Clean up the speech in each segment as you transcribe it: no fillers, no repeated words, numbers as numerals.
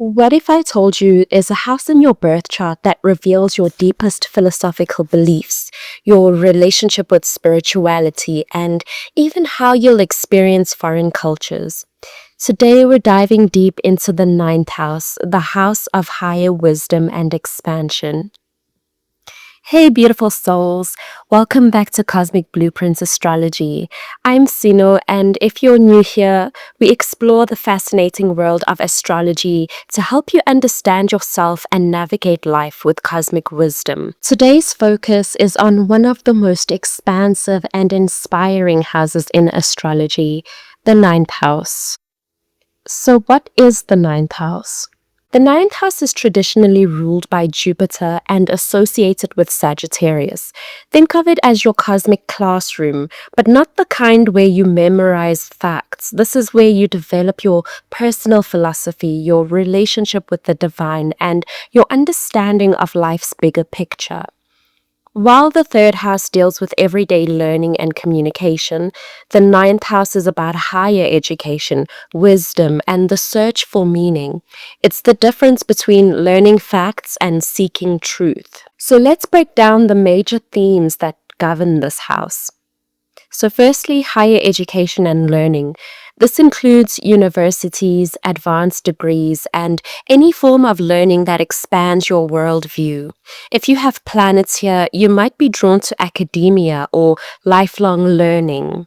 What if I told you there's a house in your birth chart that reveals your deepest philosophical beliefs, your relationship with spirituality, and even how you'll experience foreign cultures? Today, we're diving deep into the ninth house, the house of higher wisdom and expansion. Hey, beautiful souls. Welcome back to Cosmic Blueprints Astrology. I'm Sino, and if you're new here, we explore the fascinating world of astrology to help you understand yourself and navigate life with cosmic wisdom. Today's focus is on one of the most expansive and inspiring houses in astrology, the ninth house. So, what is the ninth house? The ninth house is traditionally ruled by Jupiter and associated with Sagittarius. Think of it as your cosmic classroom, but not the kind where you memorize facts. This is where you develop your personal philosophy, your relationship with the divine, and your understanding of life's bigger picture. While the third house deals with everyday learning and communication, the ninth house is about higher education, wisdom, and the search for meaning. It's the difference between learning facts and seeking truth. So let's break down the major themes that govern this house. So firstly, higher education and learning. This includes universities, advanced degrees, and any form of learning that expands your worldview. If you have planets here, you might be drawn to academia or lifelong learning.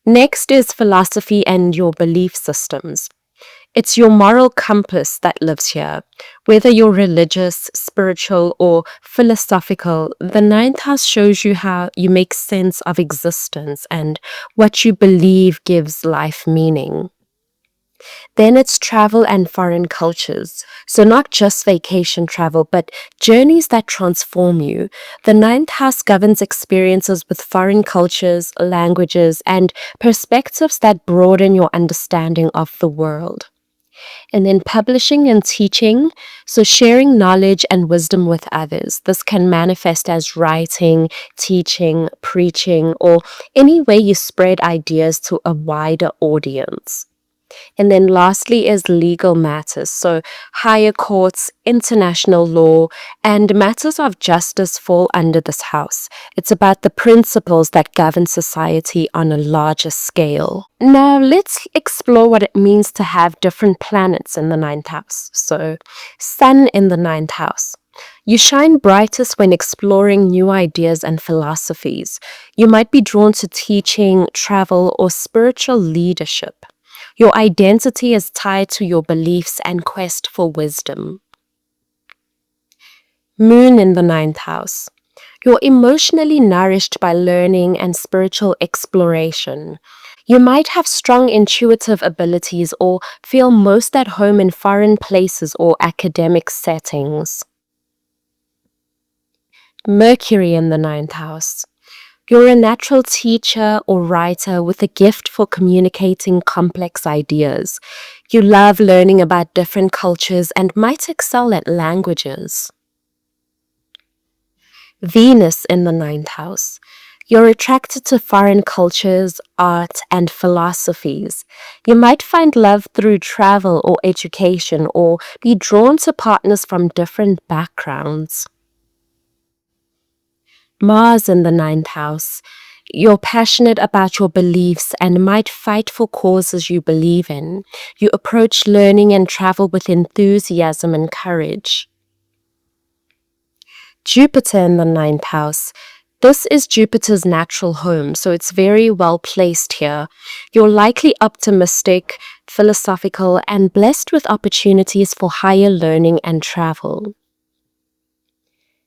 Next is philosophy and your belief systems. It's your moral compass that lives here. Whether you're religious, spiritual, or philosophical, the ninth house shows you how you make sense of existence and what you believe gives life meaning. Then it's travel and foreign cultures. So not just vacation travel, but journeys that transform you. The ninth house governs experiences with foreign cultures, languages, and perspectives that broaden your understanding of the world. And then publishing and teaching, so sharing knowledge and wisdom with others. This can manifest as writing, teaching, preaching, or any way you spread ideas to a wider audience. And then lastly is legal matters, so higher courts, international law, and matters of justice fall under this house. It's about the principles that govern society on a larger scale. Now let's explore what it means to have different planets in the ninth house. So Sun in the ninth house. You shine brightest when exploring new ideas and philosophies. You might be drawn to teaching, travel, or spiritual leadership. Your identity is tied to your beliefs and quest for wisdom. Moon in the ninth house. You're emotionally nourished by learning and spiritual exploration. You might have strong intuitive abilities or feel most at home in foreign places or academic settings. Mercury in the ninth house. You're a natural teacher or writer with a gift for communicating complex ideas. You love learning about different cultures and might excel at languages. Venus in the ninth house. You're attracted to foreign cultures, art, and philosophies. You might find love through travel or education or be drawn to partners from different backgrounds. Mars in the ninth house. You're passionate about your beliefs and might fight for causes you believe in. You approach learning and travel with enthusiasm and courage. Jupiter in the ninth house. This is Jupiter's natural home, so it's very well placed here. You're likely optimistic, philosophical, and blessed with opportunities for higher learning and travel.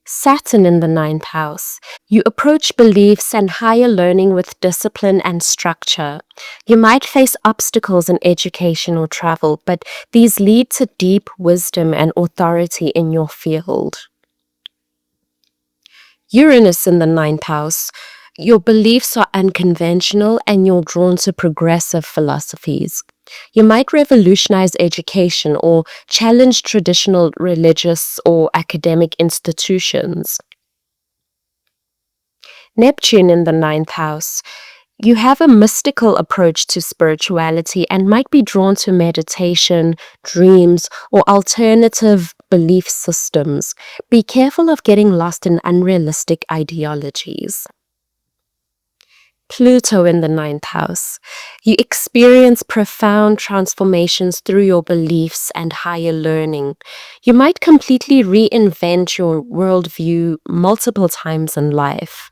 Saturn in the ninth house. You approach beliefs and higher learning with discipline and structure. You might face obstacles in education or travel, but these lead to deep wisdom and authority in your field. Uranus in the ninth house. Your beliefs are unconventional and you're drawn to progressive philosophies. You might revolutionize education or challenge traditional religious or academic institutions. Neptune in the ninth house. You have a mystical approach to spirituality and might be drawn to meditation, dreams, or alternative belief systems. Be careful of getting lost in unrealistic ideologies. Pluto in the ninth house. You experience profound transformations through your beliefs and higher learning. You might completely reinvent your worldview multiple times in life.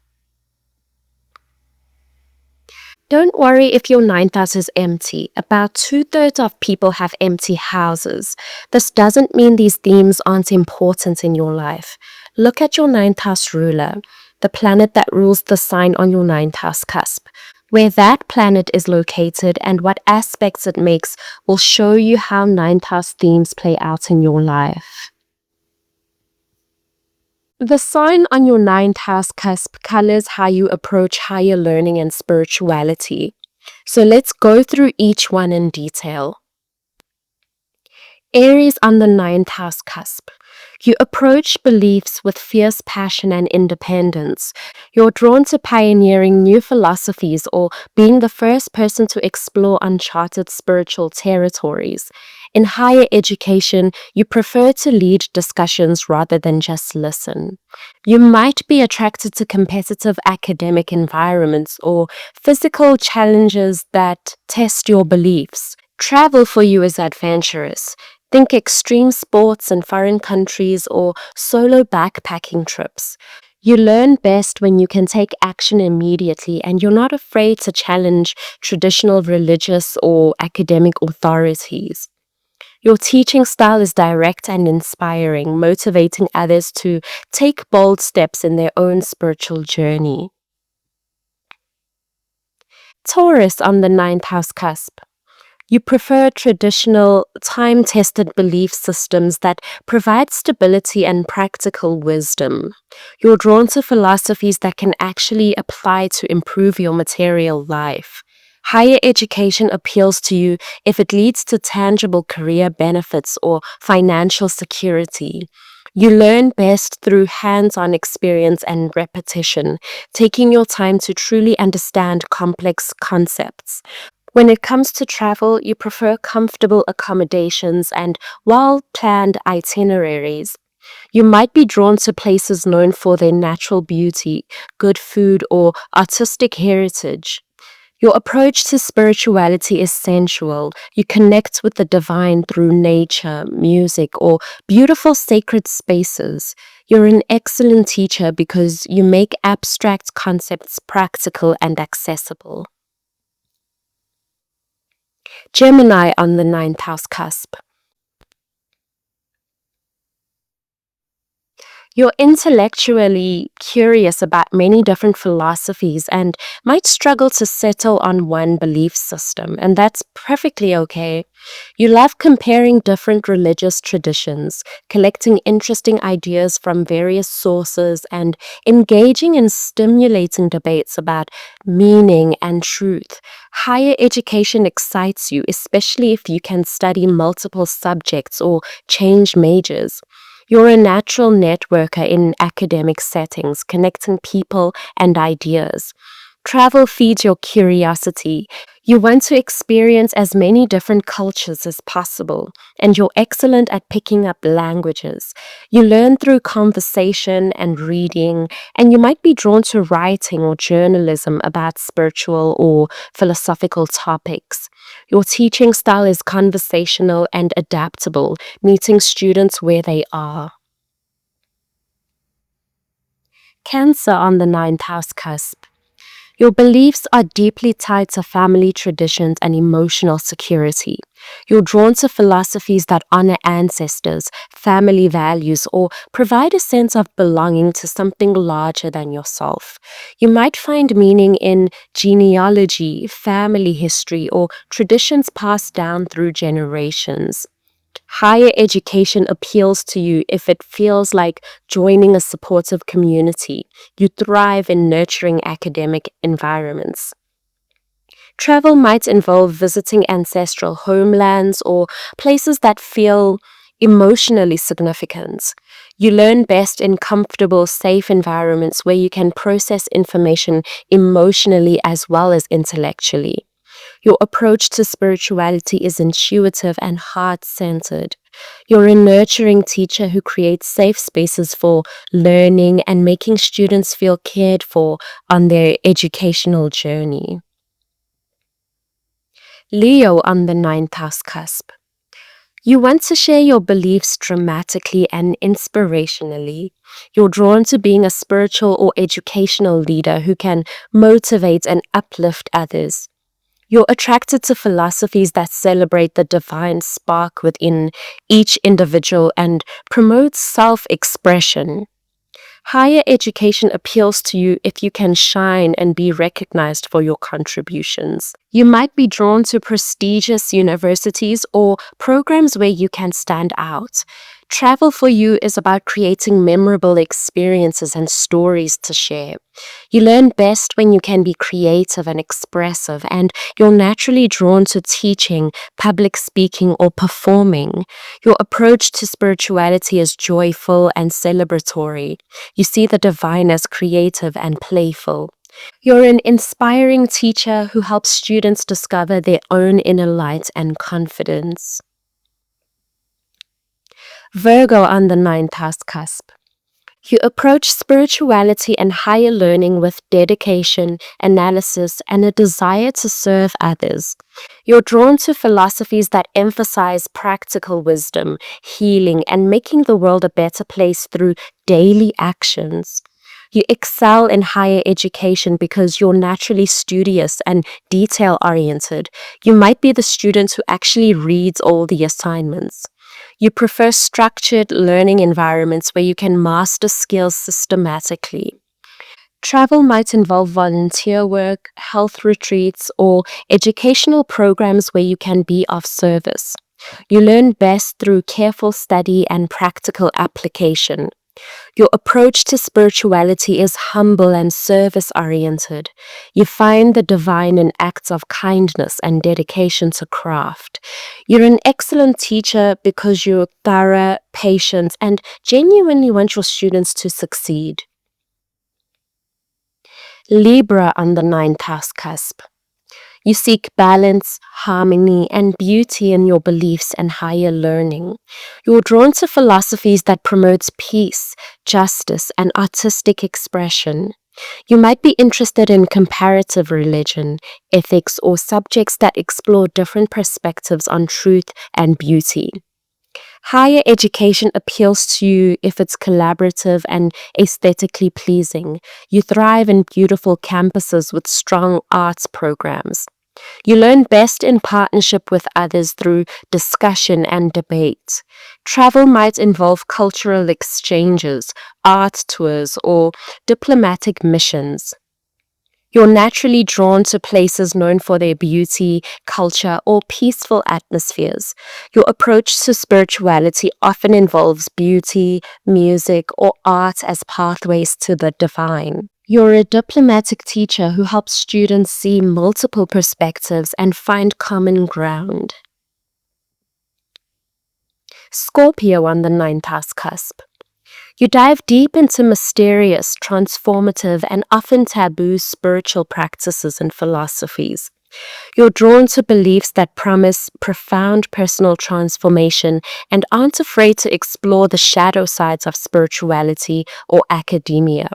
Don't worry if your ninth house is empty. About two-thirds of people have empty houses. This doesn't mean these themes aren't important in your life. Look at your ninth house ruler, the planet that rules the sign on your ninth house cusp. Where that planet is located and what aspects it makes will show you how ninth house themes play out in your life. The sign on your ninth house cusp colors how you approach higher learning and spirituality. So let's go through each one in detail. Aries on the ninth house cusp. You approach beliefs with fierce passion and independence. You're drawn to pioneering new philosophies or being the first person to explore uncharted spiritual territories. In higher education, you prefer to lead discussions rather than just listen. You might be attracted to competitive academic environments or physical challenges that test your beliefs. Travel for you is adventurous. Think extreme sports in foreign countries or solo backpacking trips. You learn best when you can take action immediately and you're not afraid to challenge traditional religious or academic authorities. Your teaching style is direct and inspiring, motivating others to take bold steps in their own spiritual journey. Taurus on the ninth house cusp. You prefer traditional, time-tested belief systems that provide stability and practical wisdom. You're drawn to philosophies that can actually apply to improve your material life. Higher education appeals to you if it leads to tangible career benefits or financial security. You learn best through hands-on experience and repetition, taking your time to truly understand complex concepts. When it comes to travel, you prefer comfortable accommodations and well-planned itineraries. You might be drawn to places known for their natural beauty, good food, or artistic heritage. Your approach to spirituality is sensual. You connect with the divine through nature, music, or beautiful sacred spaces. You're an excellent teacher because you make abstract concepts practical and accessible. Gemini on the ninth house cusp. You're intellectually curious about many different philosophies and might struggle to settle on one belief system, and that's perfectly okay. You love comparing different religious traditions, collecting interesting ideas from various sources, and engaging in stimulating debates about meaning and truth. Higher education excites you, especially if you can study multiple subjects or change majors. You're a natural networker in academic settings, connecting people and ideas. Travel feeds your curiosity. You want to experience as many different cultures as possible, and you're excellent at picking up languages. You learn through conversation and reading, and you might be drawn to writing or journalism about spiritual or philosophical topics. Your teaching style is conversational and adaptable, meeting students where they are. Cancer on the ninth house cusp. Your beliefs are deeply tied to family traditions and emotional security. You're drawn to philosophies that honor ancestors, family values, or provide a sense of belonging to something larger than yourself. You might find meaning in genealogy, family history, or traditions passed down through generations. Higher education appeals to you if it feels like joining a supportive community. You thrive in nurturing academic environments. Travel might involve visiting ancestral homelands or places that feel emotionally significant. You learn best in comfortable, safe environments where you can process information emotionally as well as intellectually. Your approach to spirituality is intuitive and heart-centered. You're a nurturing teacher who creates safe spaces for learning and making students feel cared for on their educational journey. Leo on the ninth house cusp. You want to share your beliefs dramatically and inspirationally. You're drawn to being a spiritual or educational leader who can motivate and uplift others. You're attracted to philosophies that celebrate the divine spark within each individual and promote self-expression. Higher education appeals to you if you can shine and be recognized for your contributions. You might be drawn to prestigious universities or programs where you can stand out. Travel for you is about creating memorable experiences and stories to share. You learn best when you can be creative and expressive, and you're naturally drawn to teaching, public speaking, or performing. Your approach to spirituality is joyful and celebratory. You see the divine as creative and playful. You're an inspiring teacher who helps students discover their own inner light and confidence. Virgo on the ninth house cusp. You approach spirituality and higher learning with dedication, analysis, and a desire to serve others. You're drawn to philosophies that emphasize practical wisdom, healing, and making the world a better place through daily actions. You excel in higher education because you're naturally studious and detail-oriented. You might be the student who actually reads all the assignments. You prefer structured learning environments where you can master skills systematically. Travel might involve volunteer work, health retreats, or educational programs where you can be of service. You learn best through careful study and practical application. Your approach to spirituality is humble and service-oriented. You find the divine in acts of kindness and dedication to craft. You're an excellent teacher because you're thorough, patient, and genuinely want your students to succeed. Libra on the ninth house cusp. You seek balance, harmony, and beauty in your beliefs and higher learning. You're drawn to philosophies that promotes peace, justice, and artistic expression. You might be interested in comparative religion, ethics, or subjects that explore different perspectives on truth and beauty. Higher education appeals to you if it's collaborative and aesthetically pleasing. You thrive in beautiful campuses with strong arts programs. You learn best in partnership with others through discussion and debate. Travel might involve cultural exchanges, art tours, or diplomatic missions. You're naturally drawn to places known for their beauty, culture, or peaceful atmospheres. Your approach to spirituality often involves beauty, music, or art as pathways to the divine. You're a diplomatic teacher who helps students see multiple perspectives and find common ground. Scorpio on the ninth house cusp. You dive deep into mysterious, transformative, and often taboo spiritual practices and philosophies. You're drawn to beliefs that promise profound personal transformation and aren't afraid to explore the shadow sides of spirituality or academia.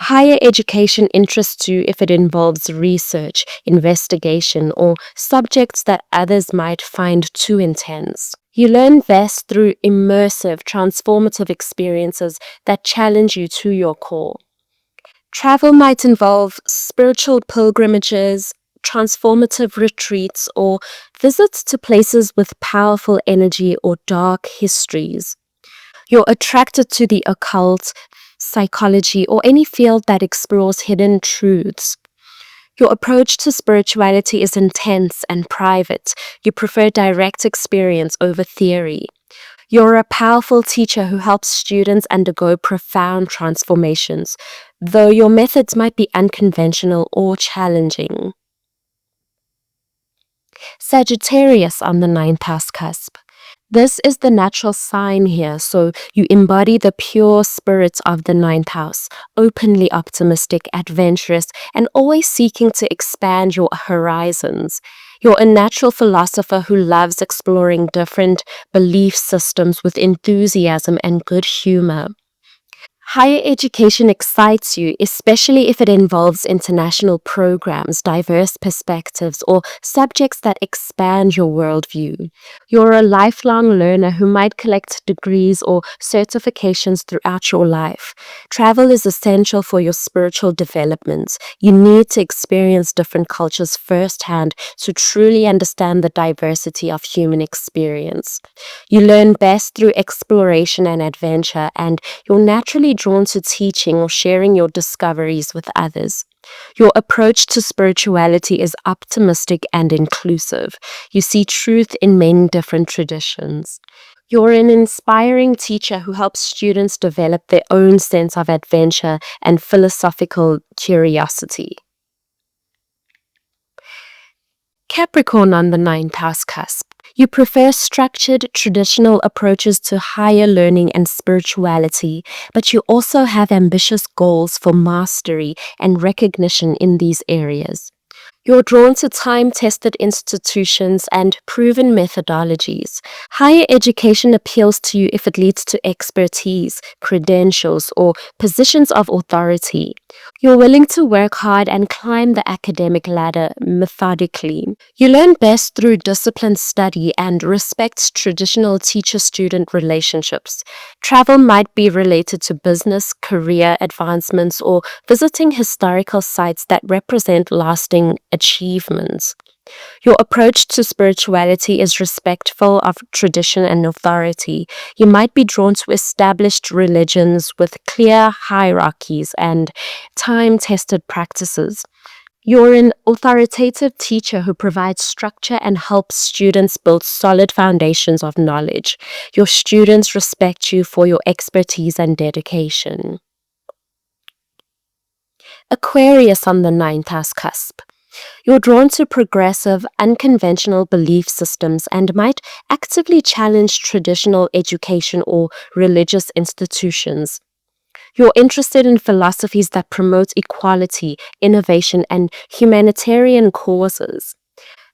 Higher education interests you if it involves research, investigation, or subjects that others might find too intense. You learn best through immersive, transformative experiences that challenge you to your core. Travel might involve spiritual pilgrimages, transformative retreats, or visits to places with powerful energy or dark histories. You're attracted to the occult, psychology, or any field that explores hidden truths. Your approach to spirituality is intense and private. You prefer direct experience over theory. You're a powerful teacher who helps students undergo profound transformations, though your methods might be unconventional or challenging. Sagittarius on the ninth house cusp. This is the natural sign here, so you embody the pure spirit of the ninth house, openly optimistic, adventurous, and always seeking to expand your horizons. You're a natural philosopher who loves exploring different belief systems with enthusiasm and good humor. Higher education excites you, especially if it involves international programs, diverse perspectives, or subjects that expand your worldview. You're a lifelong learner who might collect degrees or certifications throughout your life. Travel is essential for your spiritual development. You need to experience different cultures firsthand to truly understand the diversity of human experience. You learn best through exploration and adventure, and you're naturally drawn to teaching or sharing your discoveries with others. Your approach to spirituality is optimistic and inclusive. You see truth in many different traditions. You're an inspiring teacher who helps students develop their own sense of adventure and philosophical curiosity. Capricorn on the ninth house cusp. You prefer structured, traditional approaches to higher learning and spirituality, but you also have ambitious goals for mastery and recognition in these areas. You're drawn to time-tested institutions and proven methodologies. Higher education appeals to you if it leads to expertise, credentials, or positions of authority. You're willing to work hard and climb the academic ladder methodically. You learn best through disciplined study and respect traditional teacher-student relationships. Travel might be related to business, career advancements, or visiting historical sites that represent lasting achievements. Your approach to spirituality is respectful of tradition and authority. You might be drawn to established religions with clear hierarchies and time tested practices. You're an authoritative teacher who provides structure and helps students build solid foundations of knowledge. Your students respect you for your expertise and dedication. Aquarius on the ninth house cusp. You're drawn to progressive, unconventional belief systems and might actively challenge traditional education or religious institutions. You're interested in philosophies that promote equality, innovation, and humanitarian causes.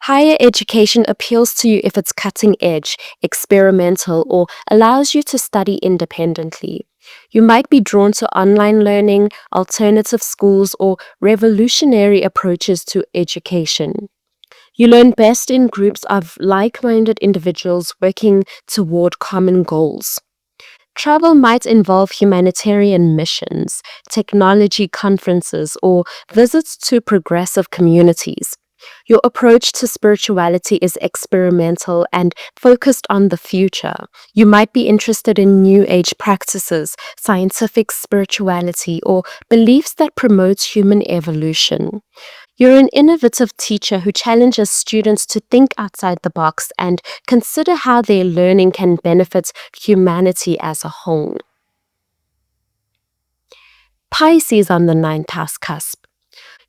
Higher education appeals to you if it's cutting edge, experimental, or allows you to study independently. You might be drawn to online learning, alternative schools, or revolutionary approaches to education. You learn best in groups of like-minded individuals working toward common goals. Travel might involve humanitarian missions, technology conferences, or visits to progressive communities. Your approach to spirituality is experimental and focused on the future. You might be interested in New Age practices, scientific spirituality, or beliefs that promote human evolution. You're an innovative teacher who challenges students to think outside the box and consider how their learning can benefit humanity as a whole. Pisces on the ninth house cusp.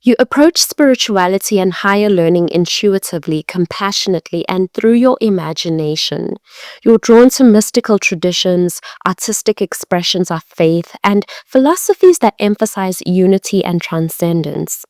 You approach spirituality and higher learning intuitively, compassionately, and through your imagination. You're drawn to mystical traditions, artistic expressions of faith, and philosophies that emphasize unity and transcendence.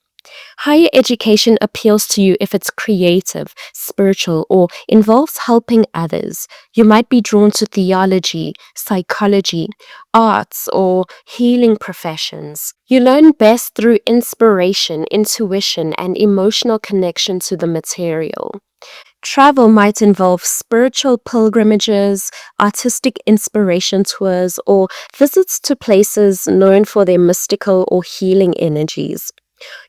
Higher education appeals to you if it's creative, spiritual, or involves helping others. You might be drawn to theology, psychology, arts, or healing professions. You learn best through inspiration, intuition, and emotional connection to the material. Travel might involve spiritual pilgrimages, artistic inspiration tours, or visits to places known for their mystical or healing energies.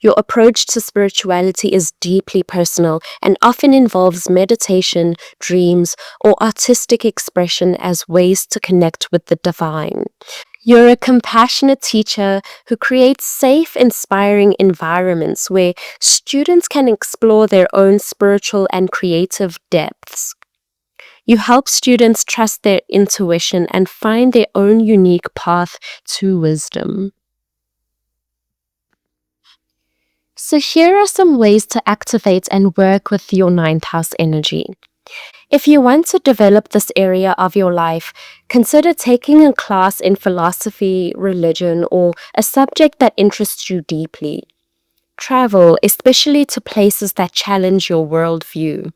Your approach to spirituality is deeply personal and often involves meditation, dreams, or artistic expression as ways to connect with the divine. You're a compassionate teacher who creates safe, inspiring environments where students can explore their own spiritual and creative depths. You help students trust their intuition and find their own unique path to wisdom. So here are some ways to activate and work with your ninth house energy. If you want to develop this area of your life, consider taking a class in philosophy, religion, or a subject that interests you deeply. Travel, especially to places that challenge your worldview.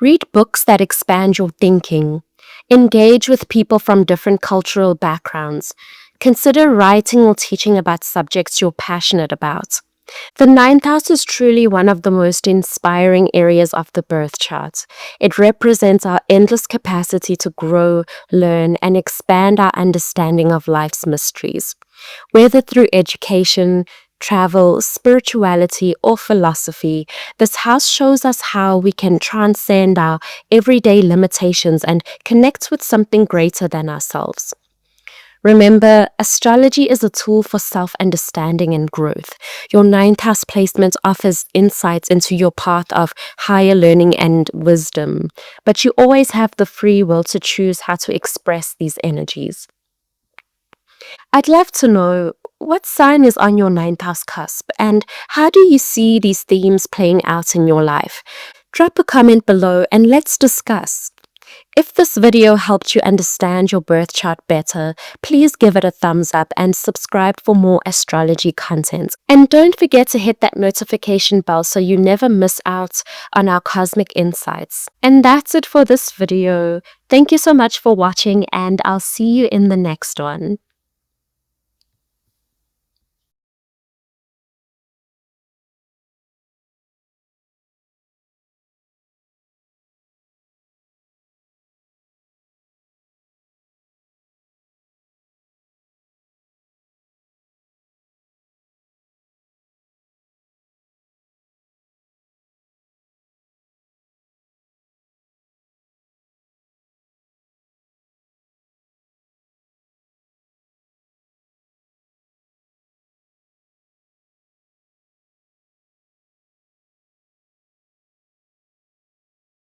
Read books that expand your thinking. Engage with people from different cultural backgrounds. Consider writing or teaching about subjects you're passionate about. The ninth house is truly one of the most inspiring areas of the birth chart. It represents our endless capacity to grow, learn, and expand our understanding of life's mysteries. Whether through education, travel, spirituality, or philosophy, this house shows us how we can transcend our everyday limitations and connect with something greater than ourselves. Remember, astrology is a tool for self-understanding and growth. Your ninth house placement offers insights into your path of higher learning and wisdom, but you always have the free will to choose how to express these energies. I'd love to know what sign is on your ninth house cusp and how do you see these themes playing out in your life? Drop a comment below and let's discuss. If this video helped you understand your birth chart better, please give it a thumbs up and subscribe for more astrology content. And don't forget to hit that notification bell so you never miss out on our cosmic insights. And that's it for this video. Thank you so much for watching and I'll see you in the next one.